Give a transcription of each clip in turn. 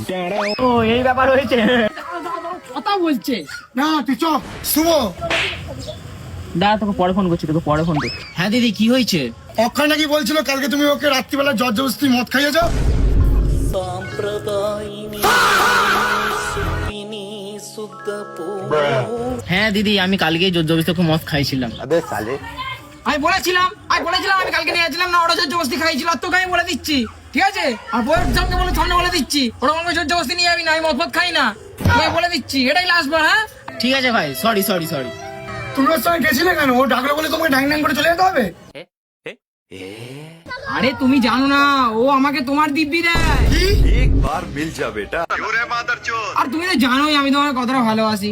ও এই ব্যাপার হয়েছে। কথা বলছে না তুই চ শুভ। দাদা তোকে পরে ফোন করছি, তোকে পরে ফোন করছি। হ্যাঁ দিদি কি হয়েছে? অক্ষয় নাকি বলছিল কালকে তুমি ওকে রাত্রিবেলা জোর জবরদস্তি মদ খাইয়েছ। হ্যাঁ দিদি আমি কালকে জোর জবরদস্তি ওকে মদ খাইছিলাম। আমি বলেছিলাম আমি কালকে নিয়েছিলাম না, ওরা জোরজবস্তি খাইছিল। আর তোকে আমি বলে দিচ্ছি, ঠিক আছে? আর বইয়ের সঙ্গে সামনে বলে দিচ্ছি, ওরা আমাকে জোরজবস্তি নিয়ে যাবি না, আমি মদ খাই না, তোকে বলে দিচ্ছি, এটাই লাস্ট বার। হ্যাঁ ঠিক আছে ভাই, সরি। তুমি ওর সঙ্গে গেছিলে কেন? ও ডাকলো বলে তোমাকে ডাং ডাং করে চলে যেতে হবে? আরে তুমি জানো না, ও আমাকে তোমার দিব্যি দেয়। एक बार मिल जा बेटा। আর তুমি তো জানোই আমি তোমার কতটা ভালোবাসি।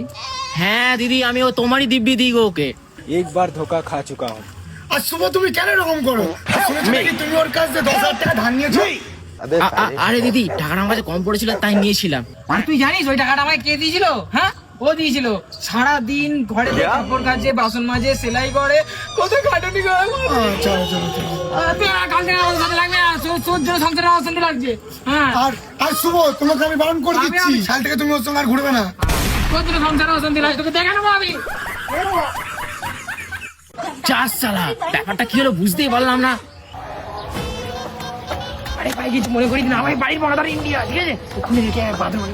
হ্যাঁ দিদি আমি ও তোমারই দিব্যি দিই গো ওকে। एक बार धोखा खा चुका हूँ। আর শুভ তুমি কেন এরকম করো? শুনেছি নাকি তুমি ওর কাছে 10,000 টাকা ধার নিয়েছো। আরে দিদি টাকাটা আমার কাছে কম পড়েছিল তাই নিয়েছিলাম। আর তুই জানিস ওই টাকাটা আমাকে কে দিয়েছিল? হ্যাঁ ও দিয়েছিল। সারাদিন ঘরে কাপড় কাচে, বাসন মাজে, সেলাই করে, কত খাটানি করে। চলো চলো চলো। তুই কাল থেকে আমার সাথে লাগবে না, তোর জন্য সংসারে অশান্তি লাগছে। হ্যাঁ আর শুভ তোমাকে আমি বারণ করে দিচ্ছি, আমি- কাল থেকে তুমি ওর সঙ্গে আর ঘুরবে না। তোর জন্য সংসারে অশান্তি লাগছে, তোকে দেখে নেবো আমি। চাষ চালা ব্যাপারটা কি হলো বুঝতেই পারলাম না। আরে ভাই কিছু মনে করিস না, আমার বাড়ির বড়দার ইন্ডিয়া, ঠিক আছে? ওখানে রেখে বাথরুমে